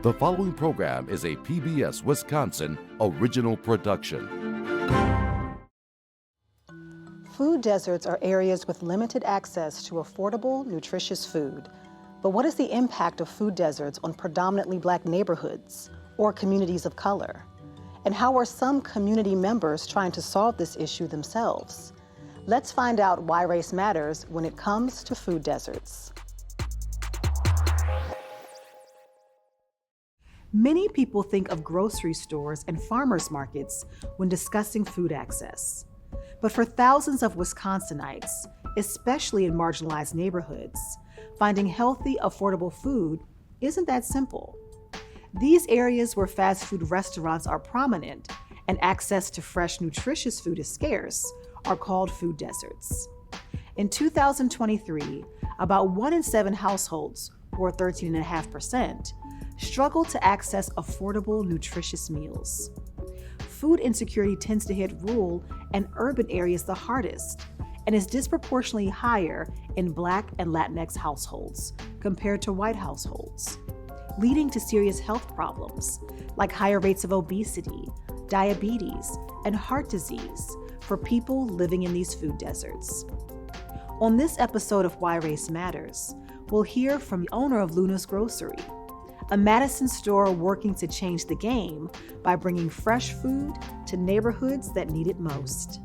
The following program is a PBS Wisconsin original production. Food deserts are areas with limited access to affordable, nutritious food. But what is the impact of food deserts on predominantly Black neighborhoods or communities of color? And how are some community members trying to solve this issue themselves? Let's find out why race matters when it comes to food deserts. Many people think of grocery stores and farmers markets when discussing food access. But for thousands of Wisconsinites, especially in marginalized neighborhoods, finding healthy, affordable food isn't that simple. These areas where fast food restaurants are prominent and access to fresh, nutritious food is scarce are called food deserts. In 2023, about 1 in 7 households, or 13.5%, struggle to access affordable, nutritious meals. Food insecurity tends to hit rural and urban areas the hardest and is disproportionately higher in Black and Latinx households compared to white households, leading to serious health problems like higher rates of obesity, diabetes, and heart disease for people living in these food deserts. On this episode of Why Race Matters, we'll hear from the owner of Luna's Grocery, a Madison store working to change the game by bringing fresh food to neighborhoods that need it most.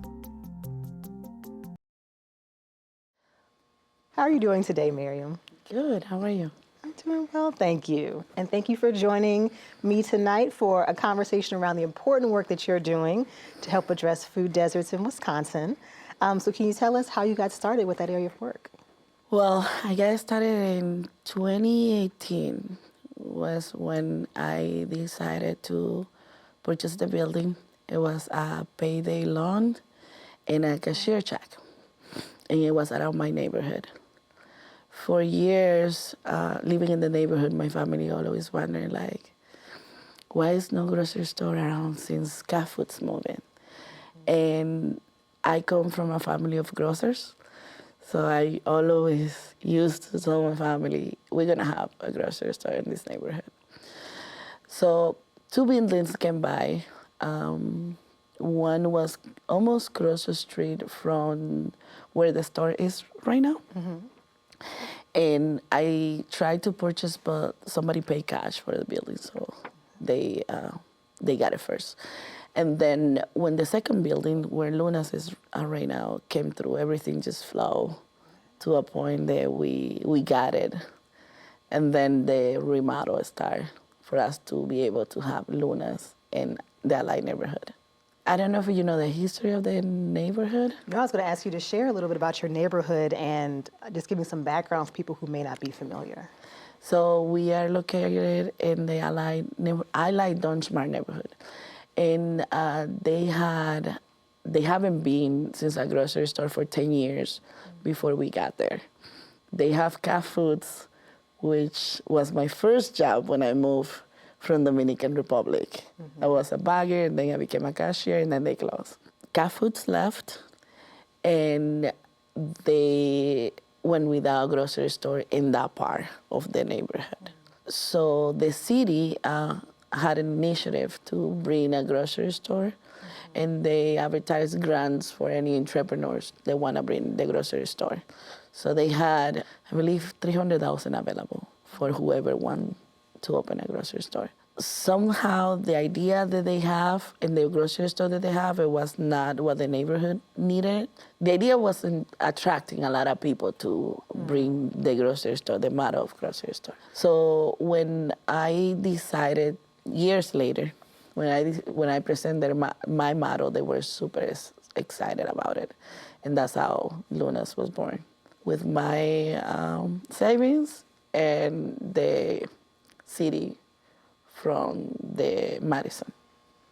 How are you doing today, Miriam? Good, how are you? I'm doing well, thank you. And thank you for joining me tonight for a conversation around the important work that you're doing to help address food deserts in Wisconsin. So can you tell us how you got started with that area of work? Well, I got started in 2018 was when I decided to purchase the building. It was a payday loan and a cashier check, and it was around my neighborhood. For years, living in the neighborhood, my family always wondered, like, why is no grocery store around since cat food's moving? And I come from a family of grocers, so I always used to tell my family, we're gonna have a grocery store in this neighborhood. So 2 buildings came by. One was almost across the street from where the store is right now. Mm-hmm. And I tried to purchase, but somebody paid cash for the building, so they got it first. And then when the second building, where Luna's is right now, came through, everything just flowed to a point that we got it. And then the remodel started for us to be able to have Luna's in the Allied neighborhood. I don't know if you know the history of the neighborhood. No, I was going to ask you to share a little bit about your neighborhood and just give me some background for people who may not be familiar. So we are located in the Allied Dunchmart neighborhood. And they haven't been since a grocery store for 10 years before we got there. They have Cat Foods, which was my first job when I moved from Dominican Republic. Mm-hmm. I was a bagger, and then I became a cashier, and then they closed. Cat Foods left, and they went without a grocery store in that part of the neighborhood. So the city had an initiative to bring a grocery store, and they advertised grants for any entrepreneurs that want to bring the grocery store. So they had, I believe, $300,000 available for whoever wanted to open a grocery store. Somehow the idea that they have in the grocery store that they have, it was not what the neighborhood needed. The idea wasn't attracting a lot of people to bring the grocery store, the motto of grocery store. So when I decided years later, when I presented my model, they were super excited about it. And that's how Luna's was born. With my savings and the city from the Madison.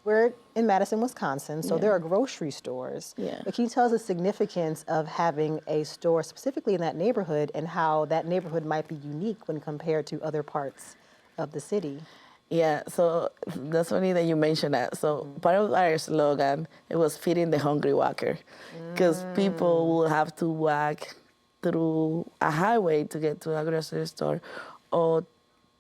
We're in Madison, Wisconsin, so Yeah. there are grocery stores. Yeah. But can you tell us the significance of having a store specifically in that neighborhood and how that neighborhood might be unique when compared to other parts of the city? Yeah, so that's funny that you mentioned that. So part of our slogan, it was feeding the hungry walker, because people will have to walk through a highway to get to a grocery store, or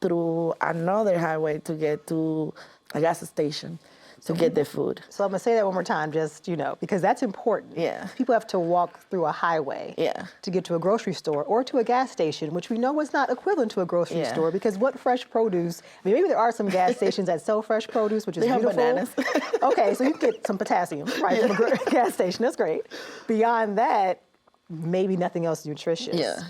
through another highway to get to a gas station to get the food. So I'm gonna say that one more time, just, because that's important. Yeah. People have to walk through a highway Yeah. to get to a grocery store or to a gas station, which we know is not equivalent to a grocery Yeah. store, because what fresh produce, maybe there are some gas stations that sell fresh produce, which is They have beautiful. bananas. Okay, so you can get some potassium, right, from a gas station, that's great. Beyond that, maybe nothing else nutritious. Yeah.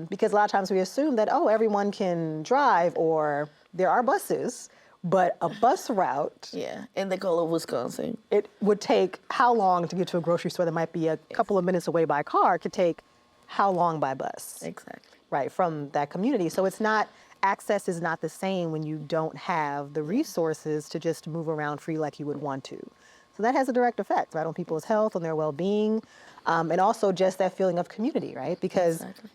Because a lot of times we assume that, everyone can drive or there are buses, but a bus route, Yeah, in the cold of Wisconsin. it would take how long to get to a grocery store that might be a couple of minutes away by car, could take how long by bus, Exactly. right, from that community. So access is not the same when you don't have the resources to just move around free like you would want to. So that has a direct effect, right, on people's health, on their well-being, and also just that feeling of community, right? Because Exactly.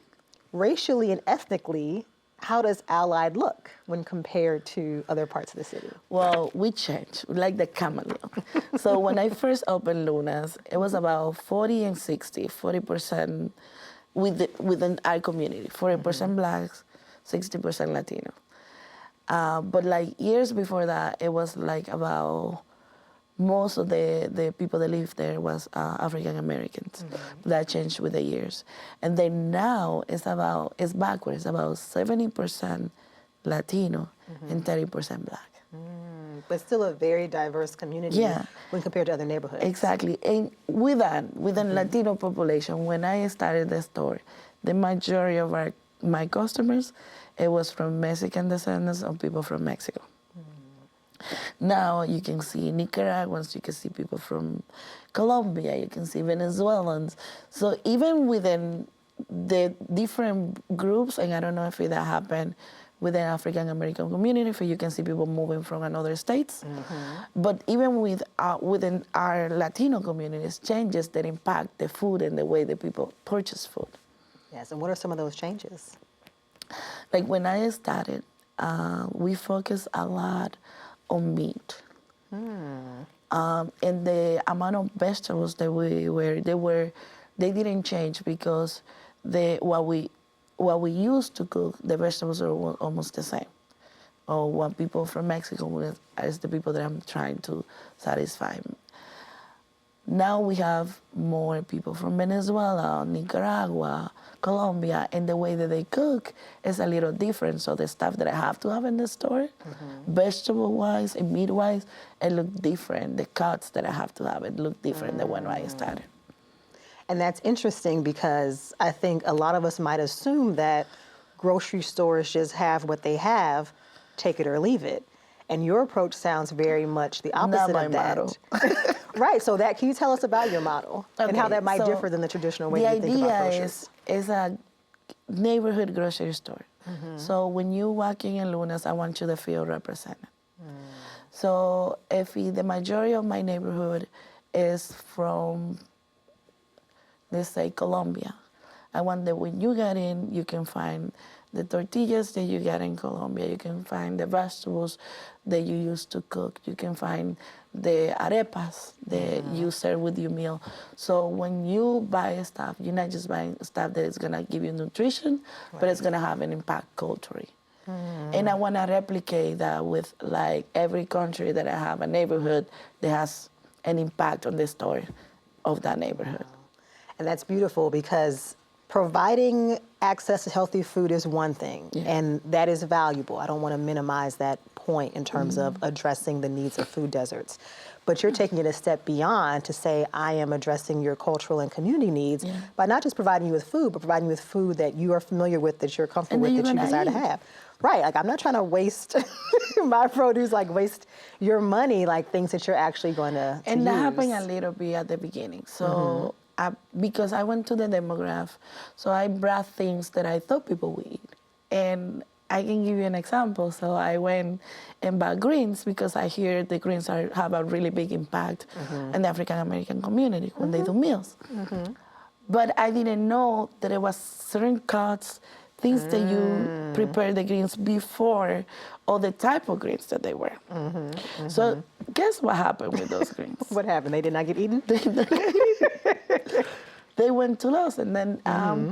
racially and ethnically, how does Allied look when compared to other parts of the city? Well, we changed, like the chameleon. So when I first opened Luna's, it was about 40 and 60, 40% within our community, 40% Blacks, 60% Latino. But like years before that, it was like about most of the people that lived there was African Americans. That changed with the years. And then now it's backwards, about 70% Latino and 30% Black. But still a very diverse community Yeah. when compared to other neighborhoods. Exactly. And with the Latino population, when I started the store, the majority of my customers, it was from Mexican descendants of people from Mexico. Now you can see Nicaraguans, you can see people from Colombia, you can see Venezuelans. So even within the different groups, and I don't know if that happened within African American community, for you can see people moving from another states. But even within our Latino communities, changes that impact the food and the way that people purchase food. Yes, and what are some of those changes? Like when I started, we focused a lot on meat. And the amount of vegetables that they didn't change because what we used to cook, the vegetables are almost the same. Or what people from Mexico is the people that I'm trying to satisfy. Now we have more people from Venezuela, Nicaragua, Colombia, and the way that they cook is a little different. So the stuff that I have to have in the store, vegetable-wise and meat-wise, it look different. The cuts that I have to have, it look different than when I started. And that's interesting because I think a lot of us might assume that grocery stores just have what they have, take it or leave it. And your approach sounds very much the opposite Not of my that. model. Right, so can you tell us about your model and how Okay, that might so differ than the traditional way that you think about The idea groceries? is a neighborhood grocery store. So when you walk in Luna's, I want you to feel represented. So if the majority of my neighborhood is from, let's say, Colombia, I want that when you get in, you can find the tortillas that you get in Colombia. You can find the vegetables that you use to cook. You can find the arepas that you serve with your meal. So when you buy stuff, you're not just buying stuff that is going to give you nutrition, but it's going to have an impact culturally. And I want to replicate that with like every country that I have a neighborhood that has an impact on the story of that neighborhood. And that's beautiful because providing access to healthy food is one thing, and that is valuable. I don't want to minimize that point in terms of addressing the needs of food deserts. But you're taking it a step beyond to say, I am addressing your cultural and community needs by not just providing you with food, but providing you with food that you are familiar with, that you're comfortable with, that you desire to have. Right, like I'm not trying to waste my produce, like waste your money, like things that you're actually going to And that use. happened a little bit at the beginning. So because I went to the demographic, so I brought things that I thought people would eat. And I can give you an example. So I went and bought greens because I hear the greens have a really big impact in the African American community when they do meals. But I didn't know that it was certain cuts, things that you prepare the greens before, or the type of greens that they were. So guess what happened with those greens? What happened? They did not get eaten? they went to Lowe's, and then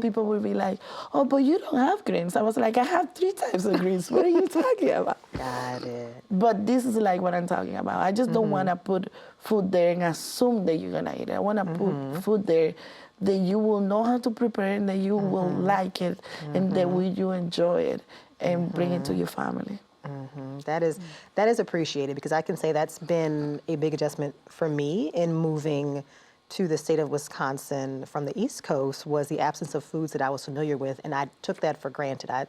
people would be like, "Oh, but you don't have greens." I was like, "I have 3 types of greens. What are you talking about?" Got it. But this is like what I'm talking about. I just don't want to put food there and assume that you're gonna eat it. I want to put food there that you will know how to prepare and that you will like it and that will you enjoy it and bring it to your family. That is appreciated, because I can say that's been a big adjustment for me in moving to the state of Wisconsin from the East Coast, was the absence of foods that I was familiar with, and I took that for granted. I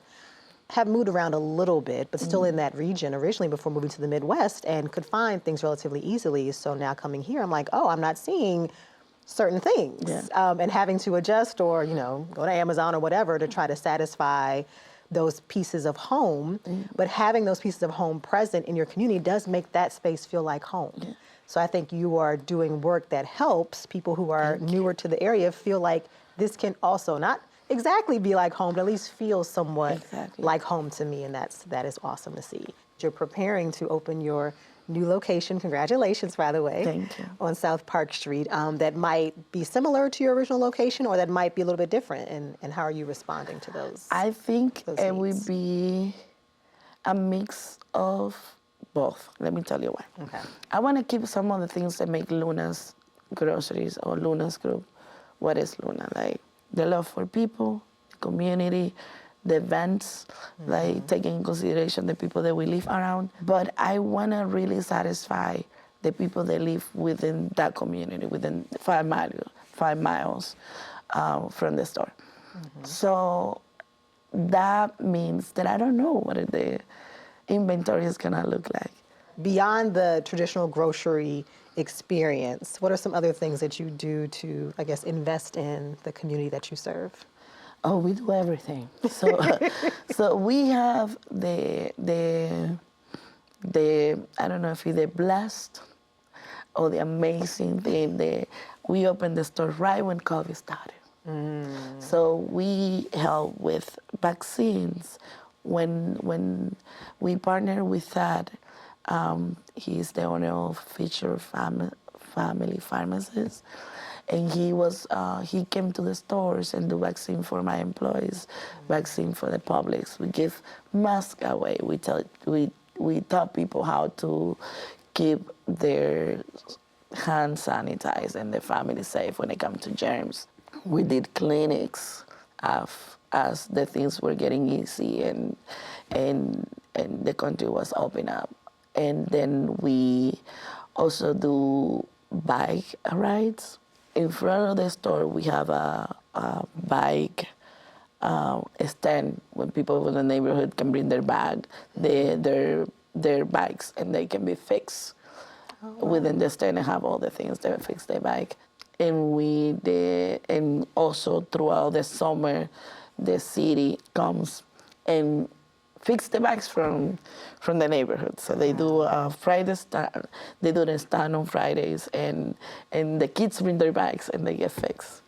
have moved around a little bit, but still in that region originally before moving to the Midwest, and could find things relatively easily. So now coming here, I'm like, oh, I'm not seeing certain things, and having to adjust or, go to Amazon or whatever to try to satisfy those pieces of home. But having those pieces of home present in your community does make that space feel like home. So I think you are doing work that helps people who are newer to the area feel like this can also not exactly be like home, but at least feel somewhat like home to me, and that is awesome to see. You're preparing to open your new location, congratulations, by the way. Thank you. On South Park Street, that might be similar to your original location, or that might be a little bit different, and how are you responding to those? I think those it would needs? be a mix of both. Let me tell you why. Okay. I want to keep some of the things that make Luna's Groceries or Luna's Group what is Luna, like the love for people, the community, the events, like taking in consideration the people that we live around. But I want to really satisfy the people that live within that community, within 5 miles from the store. So that means that I don't know what the inventory is gonna look like. Beyond the traditional grocery experience, what are some other things that you do to, I guess, invest in the community that you serve? Oh, we do everything. So, so we have the I don't know if it's the blessed or the amazing thing that we opened the store right when COVID started. So we help with vaccines. When we partner with that, he's the owner of Fisher Family Pharmacies, and he came to the stores and do vaccine for my employees, vaccine for the public. We give masks away. We taught people how to keep their hands sanitized and their family safe when it comes to germs. We did clinics as the things were getting easy and the country was opening up. And then we also do bike rides. In front of the store, we have a bike stand when people in the neighborhood can bring their bag, their bikes, and they can be fixed within the stand and have all the things that fix their bike. And also throughout the summer, the city comes and fix the bikes from the neighborhood. So they do Friday stand. They do the stand on Fridays, and the kids bring their bikes and they get fixed.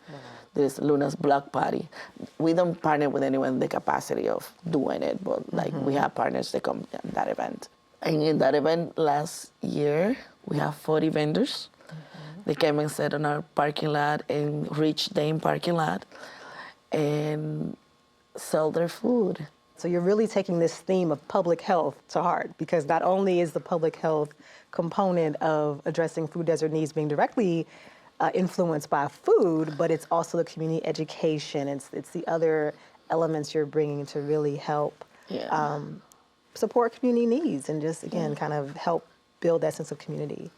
There's Luna's Block Party. We don't partner with anyone in the capacity of doing it, but like we have partners that come to that event. And in that event last year, we have 40 vendors. They came and sat on our parking lot and reached the parking lot and sell their food. So you're really taking this theme of public health to heart, because not only is the public health component of addressing food desert needs being directly influenced by food, but it's also the community education. It's the other elements you're bringing to really help support community needs and just, again, kind of help build that sense of community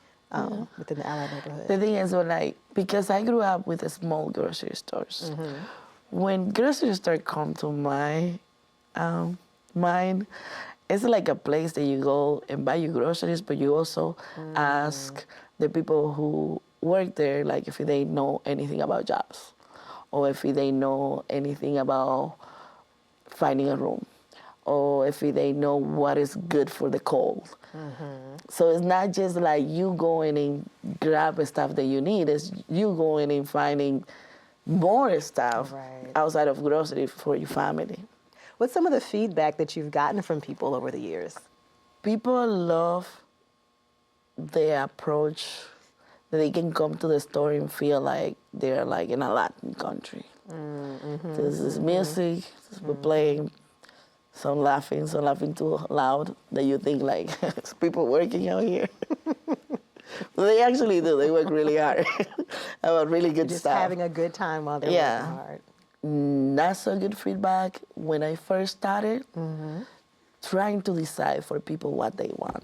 within the Allied neighborhood. The thing is, because I grew up with small grocery stores, when grocery store come to my mind, it's like a place that you go and buy your groceries, but you also ask the people who work there, like if they know anything about jobs, or if they know anything about finding a room, or if they know what is good for the cold. So it's not just like you going and grab stuff that you need, it's you going and finding more stuff outside of grocery for your family. What's some of the feedback that you've gotten from people over the years? People love the approach that they can come to the store and feel like they're like in a Latin country. This is music, we're playing, some laughing too loud that you think like it's people working out here. But they actually do. They work really hard. Have really good Just stuff. having a good time while they're Yeah. working hard. Not so good feedback when I first started. Trying to decide for people what they want.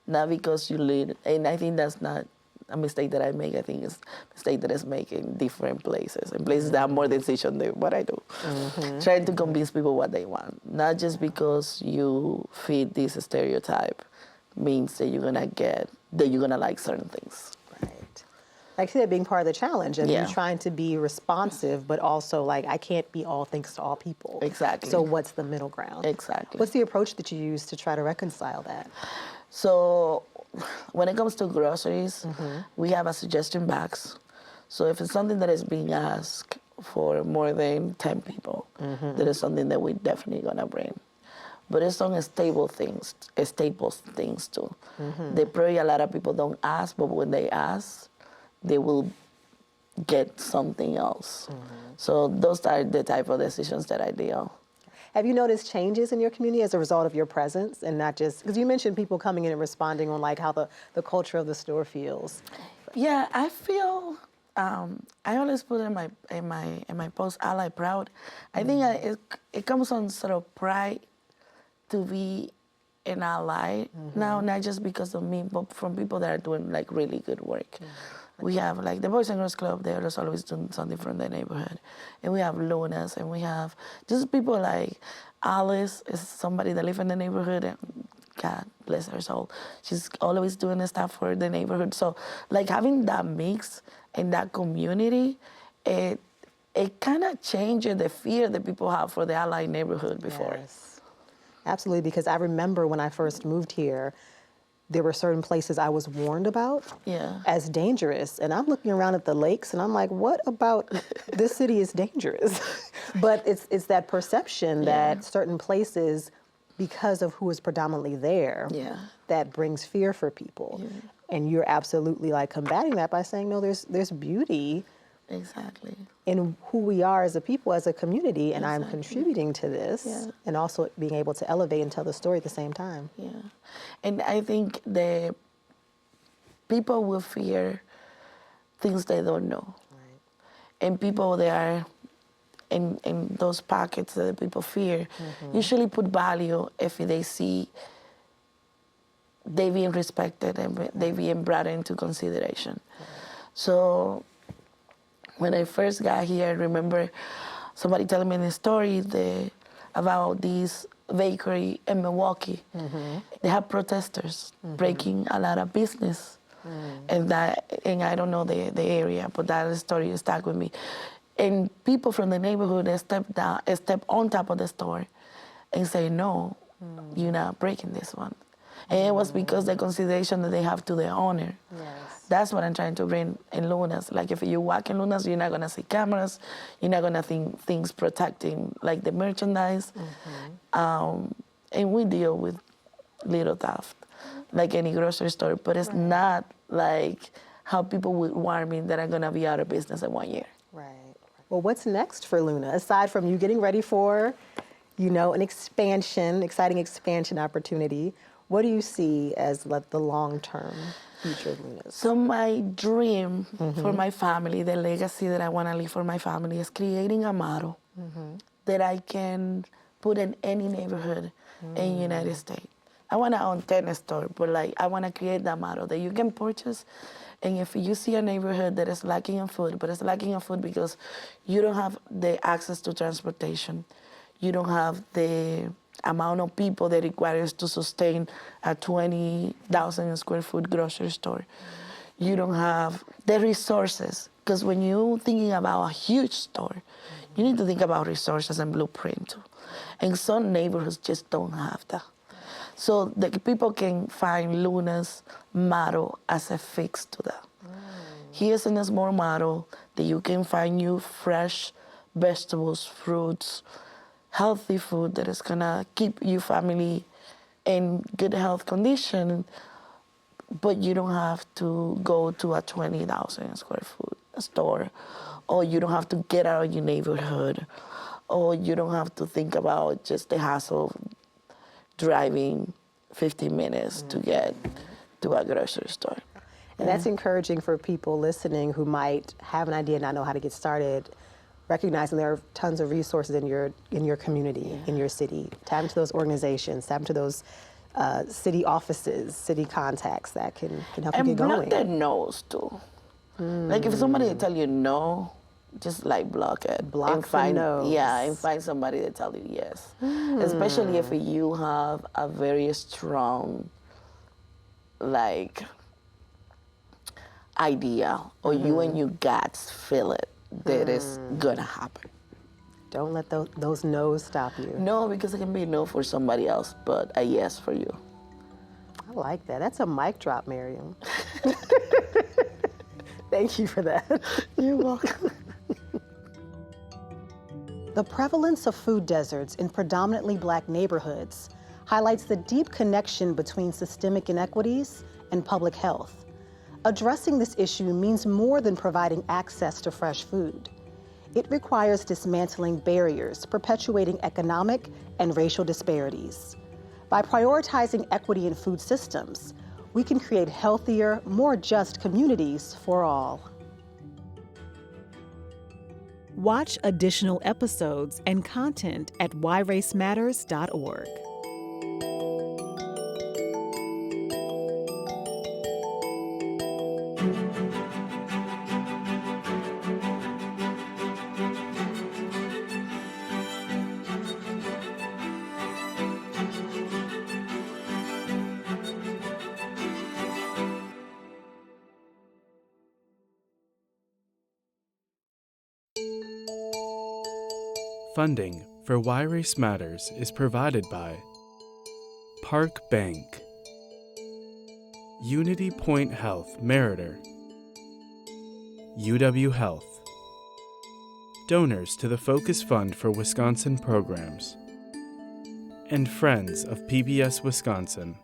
Not because you lead, and I think that's not a mistake that I make. I think it's a mistake that is made in different places, in places that have more decision than what I do. Trying to convince people what they want, not just because you fit this stereotype means that you're gonna like certain things. Right. I see that being part of the challenge, and Yeah. you trying to be responsive, but also like I can't be all things to all people. Exactly. So what's the middle ground? Exactly. What's the approach that you use to try to reconcile that? So when it comes to groceries, we have a suggestion box. So if it's something that is being asked for more than 10 people, that is something that we're definitely gonna bring. But it's on staples things too. They probably a lot of people don't ask, but when they ask, they will get something else. So those are the type of decisions that I deal. Have you noticed changes in your community as a result of your presence, and not just because you mentioned people coming in and responding on like how the culture of the store feels? Yeah, I feel. I always put in my post, "Ally proud." I think it comes on sort of pride to be an ally now, not just because of me, but from people that are doing like really good work. We have like the Boys and Girls Club, they're just always doing something from their neighborhood. And we have Lunas, and we have just people like Alice is somebody that lives in the neighborhood, and God bless her soul. She's always doing the stuff for the neighborhood. So like having that mix and that community, it kind of changes the fear that people have for the Ally neighborhood before. Yes. Absolutely, because I remember when I first moved here, there were certain places I was warned about Yeah. as dangerous. And I'm looking around at the lakes and I'm like, what about this city is dangerous? But it's that perception that certain places, because of who is predominantly there, Yeah. that brings fear for people. And you're absolutely like combating that by saying, no, there's beauty Exactly. in who we are as a people, as a community, and I'm Exactly. contributing to this, Yeah. and also being able to elevate and tell the story at the same time. Yeah. And I think the people will fear things they don't know. And people that are in those pockets that people fear usually put value if they see they being respected and they being brought into consideration. So when I first got here, I remember somebody telling me the story about this bakery in Milwaukee. They have protesters breaking a lot of business. And I don't know the area, but that story stuck with me. And people from the neighborhood, they step on top of the store and say, no, you're not breaking this one. And it was because the consideration that they have to the owner. Yes. That's what I'm trying to bring in Lunas. Like if you walk in Lunas, you're not gonna see cameras, you're not gonna see things protecting like the merchandise. And we deal with little theft, like any grocery store, but it's not like how people with Warming that are gonna be out of business in 1 year. Right. Well, what's next for Luna, aside from you getting ready for, an exciting expansion opportunity? What do you see as like the long-term future of Luna's? So my dream for my family, the legacy that I want to leave for my family is creating a model that I can put in any neighborhood in the United States. I want to own 10 stores, but like I want to create that model that you can purchase. And if you see a neighborhood that is lacking in food, but it's lacking in food because you don't have the access to transportation, you don't have the amount of people that requires to sustain a 20,000 square foot grocery store. You don't have the resources, because when you're thinking about a huge store, you need to think about resources and blueprint too. And some neighborhoods just don't have that. So the people can find Luna's model as a fix to that. Here's in a small model that you can find you fresh vegetables, fruits, healthy food that is gonna keep your family in good health condition but you don't have to go to a 20,000 square foot store, or you don't have to get out of your neighborhood, or you don't have to think about just the hassle of driving 15 minutes to get to a grocery store. And that's encouraging for people listening who might have an idea and not know how to get started, recognizing there are tons of resources in your community, in your city. Tap into those organizations, tap into those city offices, city contacts that can help you get going. And block their no's too. Like if somebody tell you no, just like block it. Block and find, the no's. Yeah, and find somebody to tell you yes. Especially if you have a very strong, like, idea, or you and your guts feel it, that it's gonna happen. Don't let those no's stop you. No, because it can be no for somebody else, but a yes for you. I like that. That's a mic drop, Miriam. Thank you for that. You're welcome. The prevalence of food deserts in predominantly Black neighborhoods highlights the deep connection between systemic inequities and public health. Addressing this issue means more than providing access to fresh food. It requires dismantling barriers, perpetuating economic and racial disparities. By prioritizing equity in food systems, we can create healthier, more just communities for all. Watch additional episodes and content at whyracematters.org. Funding for Why Race Matters is provided by Park Bank, Unity Point Health Meritor, UW Health, donors to the Focus Fund for Wisconsin Programs, and friends of PBS Wisconsin.